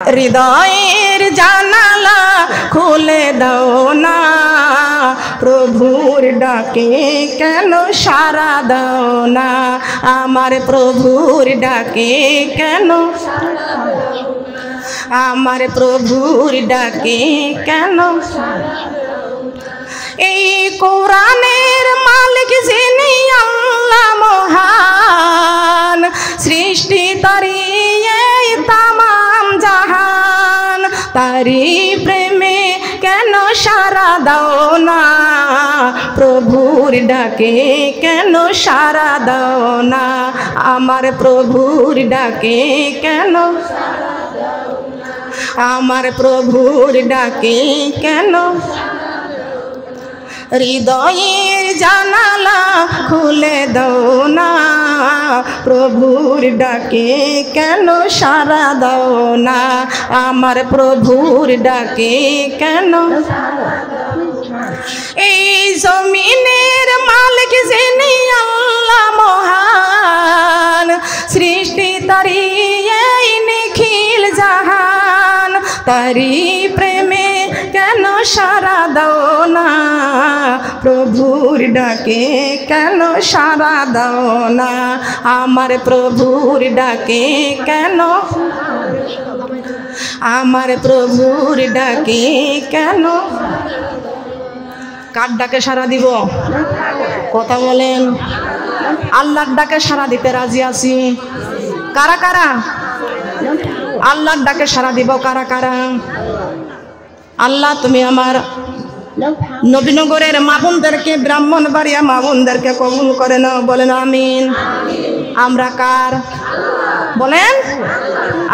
হৃদয়ের জানালা খুলে দাও না, প্রভুর ডাকে কেন সাড়া দাও না, আমার প্রভুর ডাকে কেন, আমার প্রভুর ডাকে কেন। এই কোরআনের মালিক যিনি আল্লাহ মহান, সৃষ্টি তারি এই তামাম জাহান, তারি প্রেমে কেন সাড়া দাও না, প্রভুর ডাকে কেন সাড়া দাও না, আমার প্রভুর ডাকে কেন, আমার প্রভুর ডাকে কেন। হৃদয়ের জানালা খুলে দাও না, প্রভুর ডাকে কেন সাড়া দাও না, আমার প্রভুর ডাকে কেন। এই জমিনের মালিক যিনি আল্লাহ মহান, সৃষ্টি তারি এই নিখিল জাহান, তারি প্রেমে কেন সাড়া দাও না, প্রভুর ডাকে কেন সাড়া দাও না, আমার প্রভুর ডাকে কেন, আমার প্রভুর ডাকে কেন। কার ডাকে সাড়া দিব? কথা বলেন। আল্লাহর ডাকে সাড়া দিতে রাজি আছি। কারা কারা? আল্লাহর ডাকে সাড়া দিব কারা কারা? আল্লাহ তুমি আমার নবীনগরের মা বোনদেরকে, ব্রাহ্মণবাড়িয়া মা বোনদেরকে কবুল করে নাও, বলেন আমিন। আমরা কার? বলেন।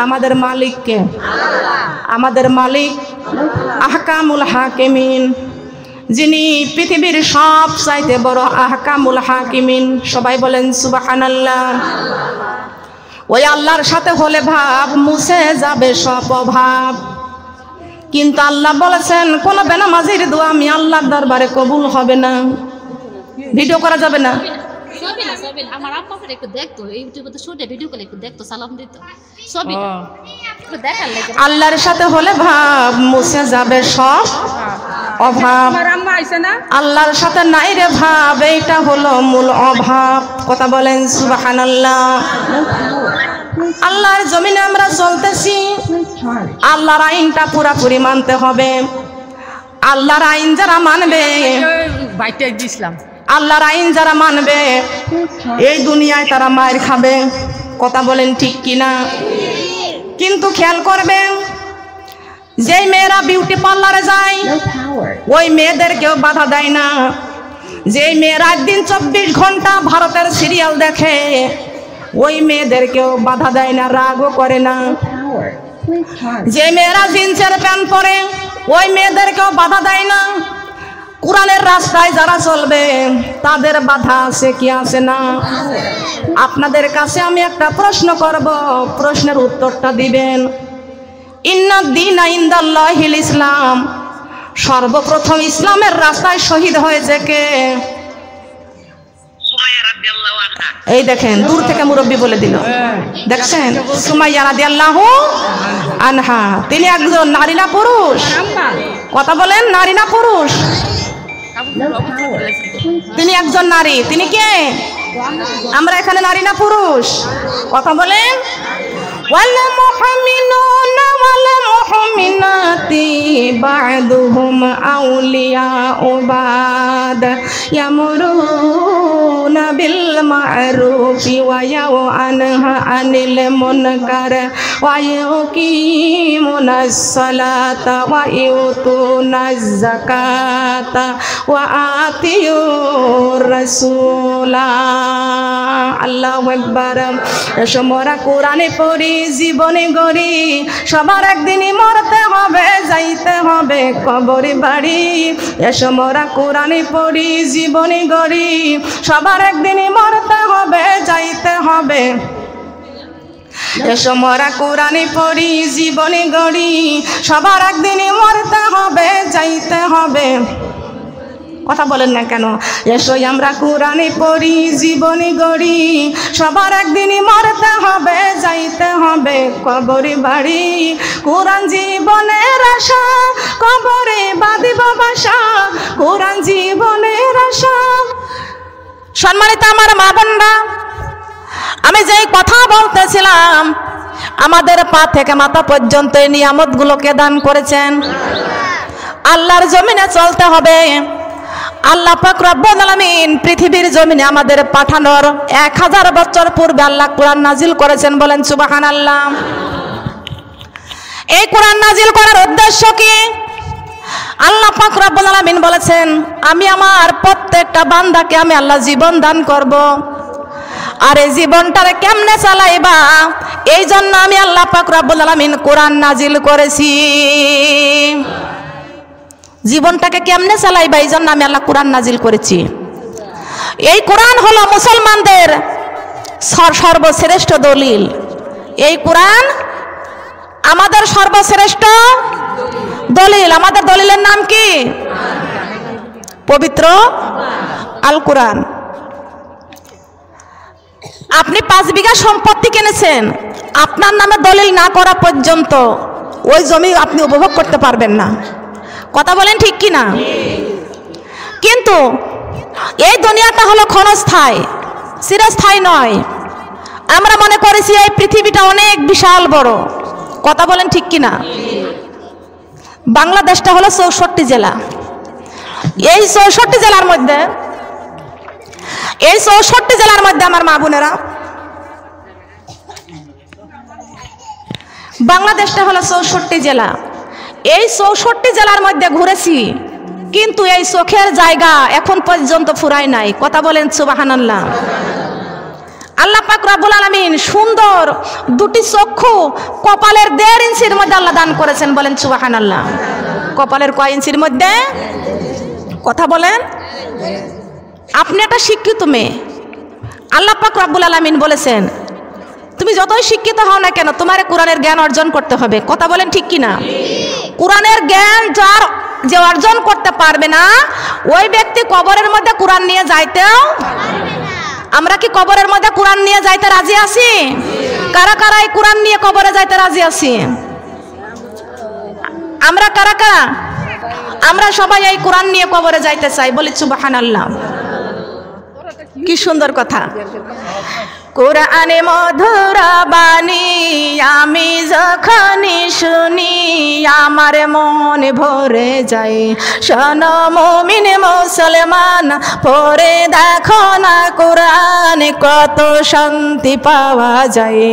আমাদের মালিককে, আমাদের মালিক আহকামুল হাকিমিন, যিনি পৃথিবীর সব চাইতে বড় আহকামুল হাকিমিন। সবাই বলেন সুবহানাল্লাহ। ওই আল্লাহর সাথে হলে ভাব মুছে যাবে সব অভাব, কিন্তু আল্লাহ বলেছেন কোন বেনামাজির দোয়া আমি আল্লাহর দরবারে কবুল হবে না। ভিডিও করা যাবে না। আমার আব্বা একটু দেখতো, ইউটিউবে তো শুটে ভিডিও করে একটু দেখতো, সালাম দিত। আল্লাহর সাথে হলে ভাব মুছে যাবে সব অভাব, আল্লাহর সাথে নাই রে ভাব, এইটা হলো মূল অভাব। কথা বলেন সুবহানাল্লাহ। আল্লাহর জমিনে আমরা চলতেছি, আল্লাহর আইনটা পুরাপুরি মানতে হবে। আল্লাহর আইন যারা মানবে, আল্লাহর আইন যারা মানবে, এই দুনিয়ায় তারা মায়ের খাবে। কথা বলেন ঠিক কিনা? কিন্তু খেয়াল করবেন, যেই মেয়েরা বিউটি পার্লারে যায় ওই মেয়েদের কেউ বাধা দেয় না। যেই মেয়েরা একদিন 24 ঘন্টা ভারতের সিরিয়াল দেখে ওই মেয়েদের কেউ বাধা দেয় না, রাগও করে না। যে মেয়েরা জিন্সের প্যান্ট পরে ওই মেয়েদের কেউ বাধা দেয় না। কোরআনের রাস্তায় যারা চলবে তাদের বাধা আছে কি আছে না? আপনাদের কাছে আমি একটা প্রশ্ন করব, প্রশ্নের উত্তরটা দিবেন। ইন্নাদ-দীনা ইনদাল্লাহিল ইসলাম, সর্বপ্রথম ইসলামের রাস্তায় শহীদ হয়েছে কে? এই দেখেন, দূর থেকে মুরব্বী বলে দিল, দেখছেন? সুমাইয়া রাদিয়াল্লাহু আনহা। তিনি একজন নারী না পুরুষ? কথা বলেন, নারী না পুরুষ? তিনি একজন নারী। তিনি কে? আমরা এখানে নারী না পুরুষ? কথা বলেন। ওয়াল মুমিনুনা ওয়াল মুমিনাতি বা'দুহুম আউলিয়াউ বা'দ ইয়ামুরুনা বিল মা'রুফি ওয়া ইয়ানহা আনিল মুনকার ওয়া ইউকিমুনাস সালাতা ওয়া ইউতুনাজ যাকাতা ওয়া আতিউর রাসূলা। আল্লাহু আকবার। এসমরা কোরআনে পড়ি, জীবনে গড়ি, সবার একদিনই মরতে হবে, যাইতে হবে কবরে বাড়ি। এসমরা কোরআনে পড়ি, জীবনে গড়ি, সবার একদিনই মরতে হবে, যাইতে হবে। এসমরা কোরআনে পড়ি, জীবনে গড়ি, সবার একদিনই মরতে হবে, যাইতে হবে। কথা বলেন না কেন? এসো আমরা কোরআনে পড়ি, জীবনী গড়ি, সবার একদিনই মরতে হবে, যাইতে হবে কবরে বাড়ি। কোরআন জীবনের আশা, কবরে বাঁধিব বাসা, কোরআন জীবনের আশা। সম্মানিত আমার মা বোনরা, আমি যেই কথা বলতেছিলাম, আমাদের পা থেকে মাথা পর্যন্ত এই নিয়ামতগুলোকে দান করেছেন। আল্লাহর জমিনে চলতে হবে। আল্লাহ পাক রব্বুল আলামিন পৃথিবীর জমিনে আমাদের পাঠানোর 1000 বছর পূর্বে আল্লাহ কোরআন নাজিল করেছেন। বলেন সুবহানাল্লাহ। এই কোরআন নাজিল করার উদ্দেশ্য কি? আল্লাহ পাক রব্বুল আলামিন বলেছেন, আমি আমার প্রত্যেকটা বান্দাকে আমি আল্লাহ জীবন দান করব, আর এই জীবনটারে কেমনে চালাইবা এই জন্য আমি আল্লাহ পাক রব্বুল আলামিন কোরআন নাজিল করেছি। জীবনটাকে কেমনে চালাইবা এই জন্য আমি আল্লাহ কোরআন নাজিল করেছি। এই কোরআন হলো মুসলমানদের সর্বশ্রেষ্ঠ দলিল। এই কোরআন আমাদের সর্বশ্রেষ্ঠ দলিল। আমাদের দলিলের নাম কি? পবিত্র আল কোরআন। আপনি 5 বিঘা সম্পত্তি কিনেছেন, আপনার নামে দলিল না করা পর্যন্ত ওই জমি আপনি উপভোগ করতে পারবেন না। কথা বলেন ঠিক কি না? কিন্তু এই দুনিয়াটা হলো ক্ষণস্থায়ী, চিরস্থায়ী নয়। আমরা মনে করেছি এই পৃথিবীটা অনেক বিশাল বড়। কথা বলেন ঠিক কি না? বাংলাদেশটা হলো 64 জেলা। এই 64 জেলার মধ্যে আমার মা বোনেরা, বাংলাদেশটা হলো 64 জেলা। এই 64 জেলার মধ্যে ঘুরেছি, কিন্তু এই চোখের জায়গা এখন পর্যন্ত ফুরায় নাই। কথা বলেন সুবহানাল্লাহ। আল্লাহ পাক রব্বুল আলামিন সুন্দর 2টি চক্ষু কপালের 1.5 ইঞ্চির মধ্যে আল্লাহ দান করেছেন। বলেন সুবহানাল্লাহ। কপালের কয় ইঞ্চির মধ্যে? কথা বলেন। আপনি একটা শিক্ষিত মেয়ে, আল্লাহ পাক রব্বুল আলামিন বলেছেন তুমি যতই শিক্ষিত হও না কেন তোমার কোরআনের জ্ঞান অর্জন করতে হবে। কথা বলেন ঠিক কি না? কোরআনের জ্ঞান যার যে অর্জন করতে পারবে না, ওই ব্যক্তি কবরের মধ্যে কোরআন নিয়ে যাইতেও পারবে না। আমরা কি কবরের মধ্যে কোরআন নিয়ে যাইতে রাজি আছি? কারা কারা এই কোরআন নিয়ে কবরে যাইতে রাজি আছি? আমরা কারা কারা? আমরা সবাই এই কোরআন নিয়ে কবরে যাইতে চাই। বলি সুবহানাল্লাহ। কি সুন্দর কথা। কোরআনে মধুর বাণী আমি যখনই শুনি আমার মন ভরে যায়। শোনো মুমিন মুসলমান, পড়ে দেখো না কোরআন কত শান্তি পাওয়া যায়।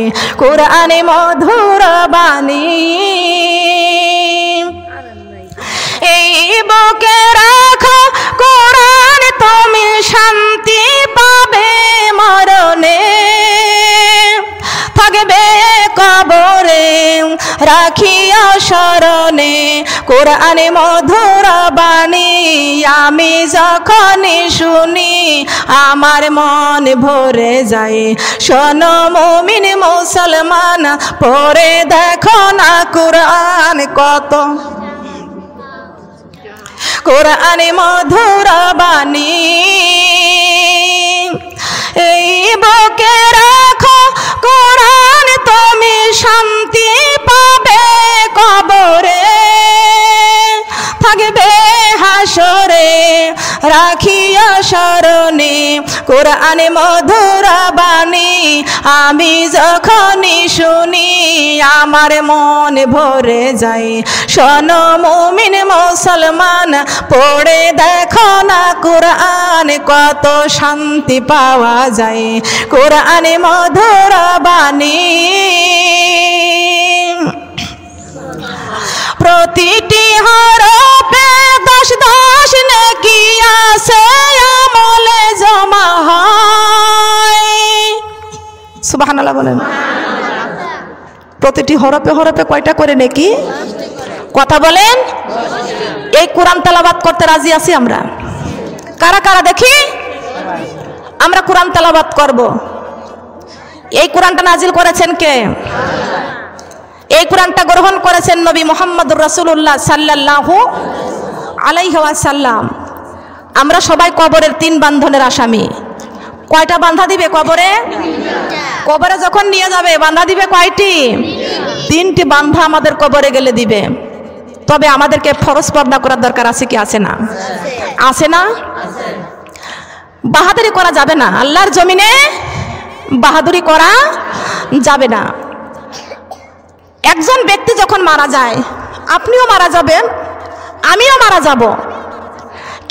কোরআনে মধুর বাণী এই বুকে রাখো কোরআন, তুমি শান্তি পাবে মরণে, থাকবে কবরে রাখিয়া শরণে। কোরআনে মধুর বাণী আমি যখনই শুনি আমার মন ভরে যায়। শোনো মুমিন মুসলমান, পড়ে দেখো না কোরআন কত। কোরআনে মধুর বাণী এই বুকে রাখো কোরআন, তুমি শান্তি পাবে কবরে, থাকবে হাসরে রাখিয়া শরণে। কোরআনে মধুর বাণী আমি যখনই শুনি আমার মন ভরে যায়। শোনো মুমিন মুসলমান, পড়ে দেখো না কোরআন কত শান্তি পাওয়া যায়। কোরআনে মধুর বাণী প্রতিটি হরফে 10 নেকি আছে আমলে জমা হয়। সুবহানাল্লাহ বলেন। প্রতিটি হরফে হরফে কয়টা করে নেকি? কথা বলেন। এই কোরআন তেলাওয়াত করতে রাজি আছি আমরা? কারা কারা দেখি? আমরা কোরআন তেলাওয়াত করব। এই কোরআনটা নাজিল করেছেন কে? এই কোরআনটা গ্রহণ করেছেন নবী মুহাম্মদুর রাসূলুল্লাহ সাল্লাল্লাহু আলাইহি ওয়াসাল্লাম। আমরা সবাই কবরের 3 বান্ধনের আসামি। কয়টা বান্ধা দিবে কবরে? কবরে যখন নিয়ে যাবে বান্ধা দিবে কয়টি? 3টি বান্ধা আমাদের কবরে গেলে দিবে। তবে আমাদেরকে ফরজ পর্দা করার দরকার আছে কি আছে না? আছে না? বাহাদুরি করা যাবে না, আল্লাহর জমিনে বাহাদুরি করা যাবে না। একজন ব্যক্তি যখন মারা যায়, আপনিও মারা যাবেন, আমিও মারা যাব,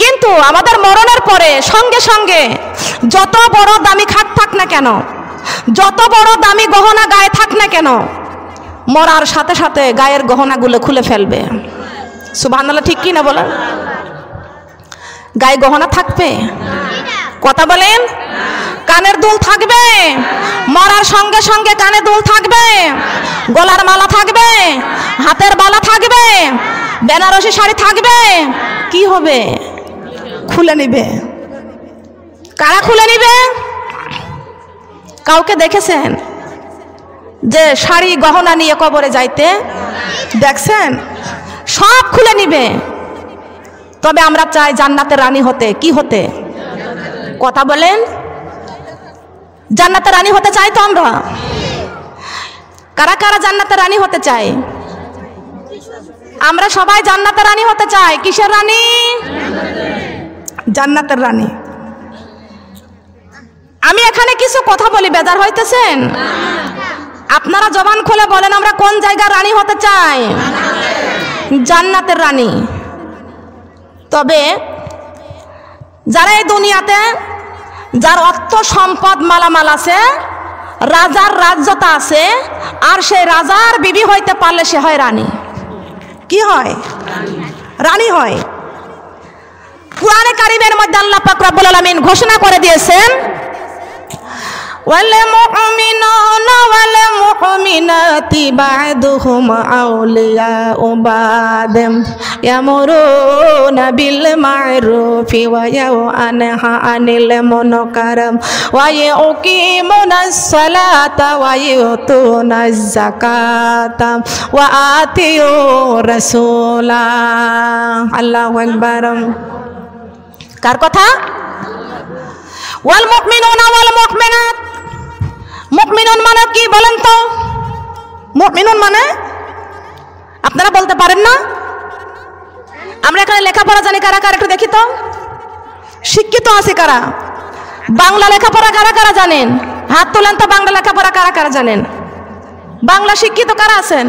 কিন্তু আমাদের মরণের পরে সঙ্গে সঙ্গে যত বড় দামি খাট থাক না কেন, যত বড় দামি গহনা গায়ে থাক না কেন, মরার সাথে সাথে গায়ের গহনাগুলো খুলে ফেলবে। সুবহানাল্লাহ, ঠিক কি না বলেন? গায়ে গহনা থাকবে? কথা বলেন। কানের দুল থাকবে, মরার সঙ্গে সঙ্গে কানে দুল থাকবে, গলার মালা থাকবে, হাতের বালা থাকবে, বেনারসি শাড়ি থাকবে। কি হবে? খুলে নিবে। কারা খুলে নিবে? কাউকে দেখেছেন যে শাড়ি গহনা নিয়ে কবরে যাইতে? দেখছেন? সব খুলে নিবে। তবে আমরা চাই জান্নাতের রানী হতে। কি হতে? কথা বলেন। জান্নাতের রানী হতে চাই তো আমরা? কারা কারা জান্নাতের রানী হতে চাই? আমরা সবাই জান্নাতের রানী হতে চাই। কিসের রানী? জান্নাতের রানী। আমি এখানে কিছু কথা বলি, বেজার হইতেছেন? আপনারা জবান খুলে বলেন আমরা কোন জায়গার রানী হতে চাই? জান্নাতের রানী। তবে যারা এই দুনিয়াতে, যার অর্থ সম্পদ মালামাল আছে, রাজার রাজ্যতা আছে, আর সেই রাজার বিবি হইতে পারলে সে হয় রানী। কি হয়? রানী হয়। কুরআনে কারীমের মধ্যে আল্লাহ পাক রব্বুল আলামিন ঘোষণা করে দিয়েছেন, ওয়াল মুমিনুনা ওয়াল মুমিনাতি বা'দুহুম আউলিয়াউ বা'দ ইয়ামুরুনা বিল মা'রুফি ওয়া ইয়ানহা আনিল মুনকার ওয়া ইউকিমুনাস সালাতা ওয়া ইউতুনাজ যাকাতা ওয়া আতিউর রাসূলা। আল্লাহু আকবার। কার কথা? ওয়াল মুমিনুনা ওয়াল মুমিনাত। মুমিনুন মানে কি বলেন তো? মুমিনুন মানে আপনারা বলতে পারেন না? আমরা এখানে লেখাপড়া জানি কারা কারা একটু দেখি তো। শিক্ষিত আছে কারা? বাংলা লেখাপড়া কারা কারা জানেন? হাত তোলেন তো। বাংলা লেখাপড়া কারা কারা জানেন? বাংলা শিক্ষিত কারা আছেন?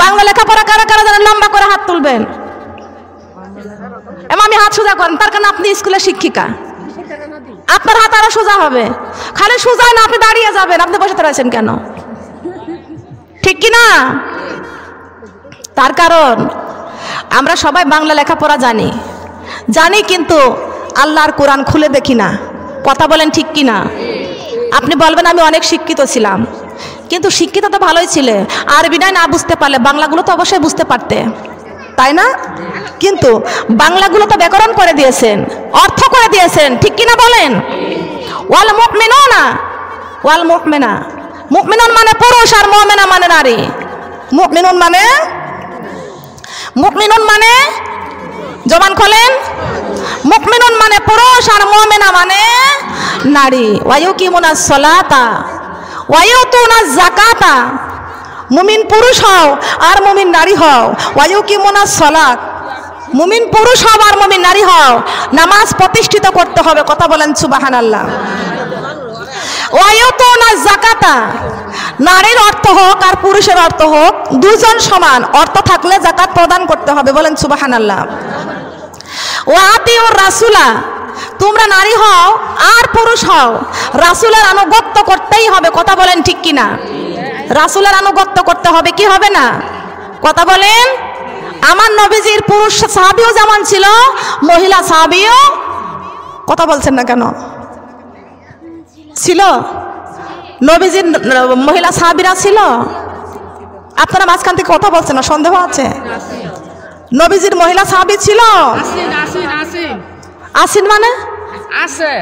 বাংলা লেখাপড়া কারা কারা জানেন? লম্বা করে হাত তুলবেন। আমি হাত সোজা করেন, তার কারণ আপনি স্কুলের শিক্ষিকা, আপনার হাত আরো সোজা হবে। খালি সোজা না, আপনি দাঁড়িয়ে যাবেন। আপনি বসে রয়েছেন কেন? ঠিক কি না? তার কারণ আমরা সবাই বাংলা লেখাপড়া জানি, কিন্তু আল্লাহর কোরআন খুলে দেখি না। কথা বলেন ঠিক কি না? আপনি বলবেন আমি অনেক শিক্ষিত ছিলাম, কিন্তু শিক্ষিত তো ভালোই ছিলে, আরবি না বুঝতে পারলে বাংলাগুলো তো অবশ্যই বুঝতে পারতে, তাই না? কিন্তু বাংলাগুলো তো ব্যাকরণ করে দিয়েছেন, অর্থ করে দিয়েছেন, ঠিক কিনা বলেন? ওয়াল মুমিনুনা ওয়াল মুমিনা। মুমিনুন মানে পুরুষ আর মুমিনা মানে নারী। মুমিনুন মানে জবান খোলেন। মুমিনুন মানে পুরুষ আর মুমিনা মানে নারী। ওয়া ইউকিমুনাস সালাতা ওয়া ইউতুনাজ যাকাতা। মুমিন পুরুষ হও আর মুমিন নারী হও। ওয়া ইউকিমুনাস সালাত। মুমিন পুরুষ হও আর মুমিন নারী হও, নামাজ প্রতিষ্ঠিত করতে হবে। কথা বলেন সুবহানাল্লাহ। ওয়া ইউতুনাজ যাকাতা। নারীর অর্থ হোক আর পুরুষের অর্থ হোক, দুজন সমান অর্থ থাকলে যাকাত প্রদান করতে হবে। বলেন সুবহানাল্লাহ। ওয়া আতিউর রাসূলা। তোমরা নারী হও আর পুরুষ হও, রাসূলের আনুগত্য করতেই হবে। কথা বলেন ঠিক কিনা? রাসূলের আনুগত্য করতে হবে, কি হবে না? কথা বলেন। আমার নবীজির পুরুষ সাহাবীও যেমন ছিল, মহিলা সাহাবীও, কথা বলছেন না কেন, ছিল। নবীজির মহিলা সাহাবীরা ছিল। আপনারা মাঝখান থেকে কথা বলছেন না, সন্দেহ আছে? নবীজির মহিলা সাহাবী ছিল। আসিন মানে আছে।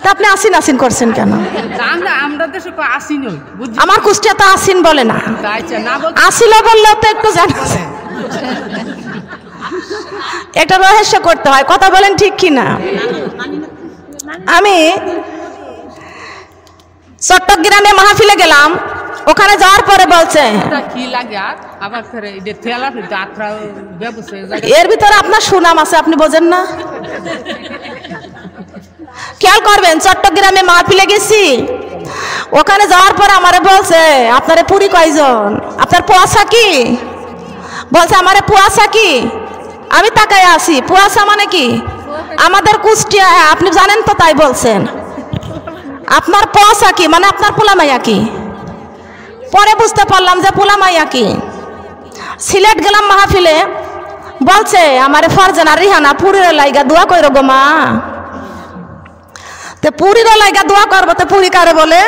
তা আপনি আসিন আসিন করছেন কেন? আমার কুষ্টিয়াতে আসিন বলে না, আসিল বললেও তো একটু জানা। এটা রহস্য করতে হয়, কথা বলেন ঠিক কি না? আমি চট্টগ্রামে মাহফিলে গেলাম, ওখানে যাওয়ার পরে বলছে এর ভিতরে আপনার সুনাম আছে, আপনি বোঝেন না? খেয়াল করবেন, চট্টগ্রামে মাহফিলে গেছি, ওখানে যাওয়ার পর আমারে বলছে আপনারে পুরি কয়জন, আপনার পোয়াশা কি? বলছে আমারে পোয়াশা কি? আমি তাকায় আছি, পোয়াশা মানে কি? আমাদের কুষ্টিয়া, আপনি জানেন তো তাই বলছেন। আপনার পোয়াশা কি মানে আপনার পোলামাইয়া কি? পরে বুঝতে পারলাম যে পোলামাইয়া কি। সিলেট গেলাম মাহফিলে, বলছে আমারে ফারজানা রিহানা পুরীর লাইগা দোয়া কইরো গো মা। তো পুরীর লাইগা দোয়া করবো, তো পুরী কারে বলে?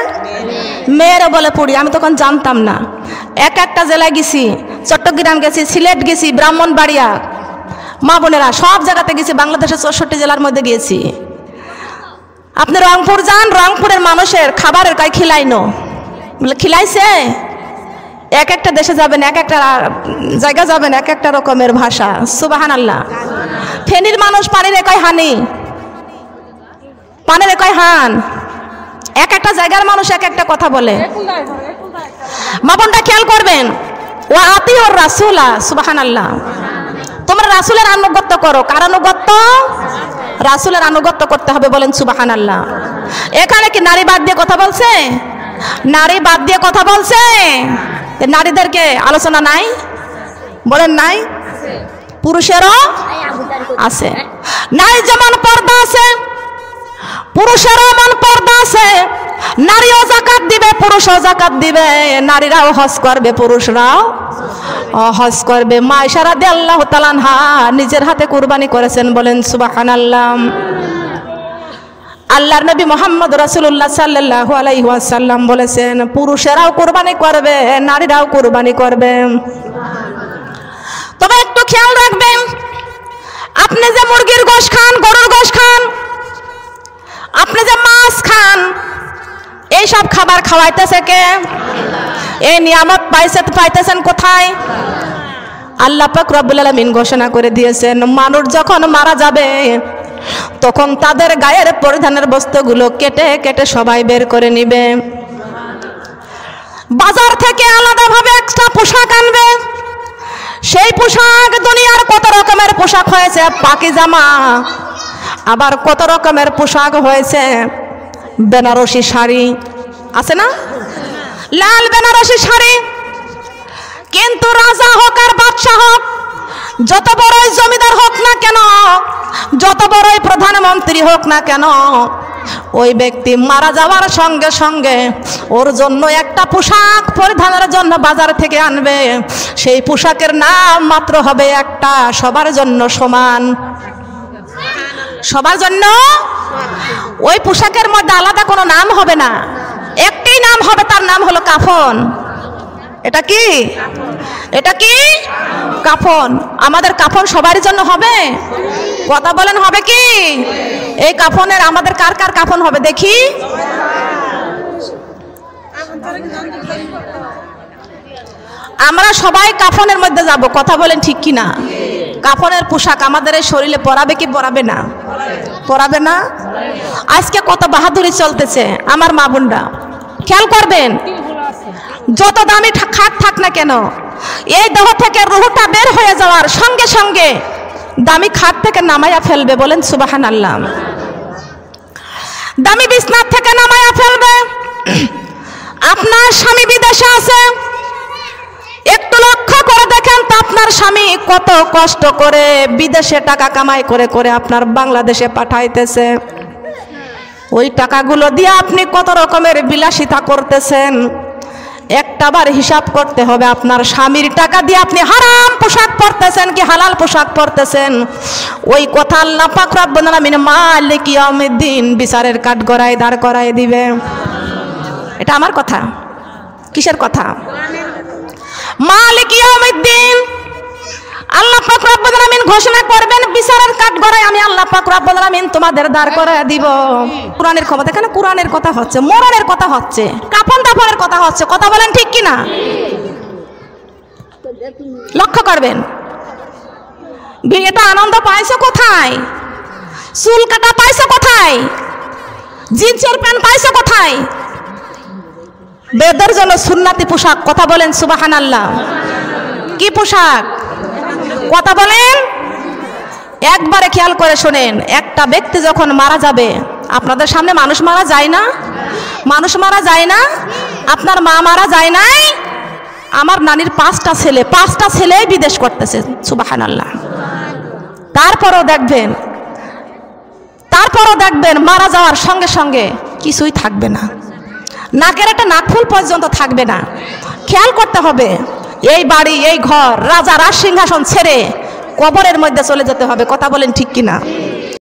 মেয়েরে বলে পুরী। আমি তখন জানতাম না। এক একটা জেলায় গেছি, চট্টগ্রাম গেছি, সিলেট গেছি, ব্রাহ্মণবাড়িয়া, মা বোনেরা সব জায়গাতে গেছি, বাংলাদেশের 64 জেলার মধ্যে গিয়েছি। আপনি রংপুর যান, রংপুরের মানুষের খাবারের কয় খিলাইনো, বলে খিলাইছে। এক একটা দেশে যাবেন, এক একটা জায়গা যাবেন, এক একটা রকমের ভাষা। সুবহানাল্লাহ। ফেনীর মানুষ পানির কয় হানি, পানির কয় হান। এক একটা জায়গার মানুষ এক একটা কথা বলে। মা বোনটা খেয়াল করবেন, ওয়া আতিউর রাসূলা। সুবহানাল্লাহ। তোমরা রাসূলের আনুগত্য করো। কার আনুগত্য? রাসূলের আনুগত্য করতে হবে, বলেন সুবহানাল্লাহ। এখানে কি নারী বাদ দিয়ে কথা বলছে? নারী বাদ দিয়ে কথা বলছে? নারীদেরকে আলোচনা নাই, বলেন নাই? পুরুষেরও আছে। নারী যেমন পর্দা আছে, পুরুষেরও এমন পর্দা আছে। নারীও যাকাত দিবে, পুরুষও যাকাত দিবে। নারীরাও হজ করবে, পুরুষরাও হজ করবে। মা আয়েশা রাদিয়াল্লাহু তাআলা আনহা নিজের হাতে কুরবানি করেছেন, বলেন সুবহানাল্লাহ। আল্লাহর নবী মুহাম্মদ রাসূলুল্লাহ সাল্লাল্লাহু আলাইহি ওয়াসাল্লাম বলেছেন, পুরুষেরাও কুরবানি করবে, নারীরাও কুরবানি করবে। তবে একটু খেয়াল রাখবেন, আপনি যে মুরগির গোশত খান, গরুর গোশত খান, আপনি যে মাছ খান, এই সব খাবার খাওয়াইতেছে কে? এই নিয়ামত পাইতেছেন কোথায়? আল্লাহ পাক রব্বুল আলামিন ঘোষণা করে দিয়েছেন, মানুষ যখন মারা যাবে তখন তাদের গায়ের পরিধানের বস্ত্রগুলো কেটে কেটে সবাই বের করে নিবে। বাজার থেকে আলাদাভাবে একটা পোশাক আনবে। সেই পোশাক, দুনিয়ার কত রকমের পোশাক হয়েছে, পাকিজামা, আবার কত রকমের পোশাক হয়েছে, বেনারসি শাড়ি আছে না, লাল বেনারসি শাড়ি। কিন্তু রাজা হোক আর বাদশাহ হোক, যত বড়ই জমিদার হোক না কেন, যত বড়ই প্রধানমন্ত্রী হোক না কেন, ওই ব্যক্তি মারা যাওয়ার সঙ্গে সঙ্গে ওর জন্য একটা পোশাক পরিধানের জন্য বাজার থেকে আনবে। সেই পোশাকের নাম মাত্র হবে একটা, সবার জন্য সমান, সবার জন্য। ওই পোশাকের মধ্যে আলাদা কোনো নাম হবে না, একটি নাম হবে, তার নাম হলো কাফন। এটা কি? এটা কি? কাফন। আমাদের কাফন সবারই জন্য হবে, কথা বলেন হবে কি? এই কাফনের আমাদের কার কার কাফন হবে দেখি? আমরা সবাই কাফনের মধ্যে যাব, কথা বলেন ঠিক কি না? কাফনের পোশাক আমাদের এই শরীরে পরাবে কি পরাবে না? পরাবে না? আজকে কত বাহাদুরি চলতেছে আমার মা বোনরা, খেয়াল করবেন। যত দামি খাট থাক না কেন, এই দেহ থেকে রূহটা বের হয়ে যাওয়ার সঙ্গে সঙ্গে দামি খাট থেকে নামাইয়া ফেলবে, বলেন সুবহানাল্লাহ। দামি বিছনা থেকে নামাইয়া ফেলবে। আপনার স্বামী বিদেশে আছে, একটু লক্ষ্য করে দেখেন তো আপনার স্বামী কত কষ্ট করে বিদেশে টাকা কামাই করে করে আপনার বাংলাদেশে পাঠাইতেছে। ওই টাকাগুলো দিয়ে আপনি কত রকমের বিলাসিতা করতেছেন। একটাবার হিসাব করতে হবে, আপনার স্বামীর টাকা দিয়ে আপনি হারাম পোশাক পরতেছেন কি হালাল পোশাক পরতেছেন। ওই কথা আল্লাহ পাক রব্বুল আলামিন মালিক ইয়াউমিদ্দিন বিচারের কাঠগড়ায় দাঁড় করায় দিবে। এটা আমার কথা, কিসের কথা? মালিক ইয়াউমিদ্দিন আল্লাহ পাক রব্বুল আলামিন ঘোষণা করবেন, বিচারের কাঠগড়ায় আমি আল্লাহ পাক রব্বুল আলামিন তোমাদের দাঁড় করায় দিব। কোরআনের ক্ষমতা, এখানে কোরআনের কথা হচ্ছে, মরণের কথা হচ্ছে, কাফন দাফনের কথা হচ্ছে, কথা বলেন ঠিক কি না? লক্ষ্য করবেন, বিয়েটা আনন্দ পাইছো কোথায়? চুল কাটা পাইছো কোথায়? জিন্সের প্যান্ট পাইছো কোথায়? বেদের জন্য সুন্নাতি পোশাক। কথা বলেন সুবহানাল্লাহ। কি পোশাক? কথা বলেন। একবারে খেয়াল করে শোনেন, একটা ব্যক্তি যখন মারা যাবে, আপনাদের সামনে মানুষ মারা যায় না? মানুষ মারা যায় না? আপনার মা মারা যায় নাই? আমার নানির 5টা ছেলে, 5টা ছেলেই বিদেশ করতেছে। সুবহানাল্লাহ। তারপরও দেখবেন মারা যাওয়ার সঙ্গে সঙ্গে কিছুই থাকবে না, নাকের একটা নাকফুল পর্যন্ত থাকবে না। খেয়াল করতে হবে, এই বাড়ি, এই ঘর, রাজা রাজ সিংহাসন ছেড়ে কবরের মধ্যে চলে যেতে হবে। কথা বলেন ঠিক কিনা?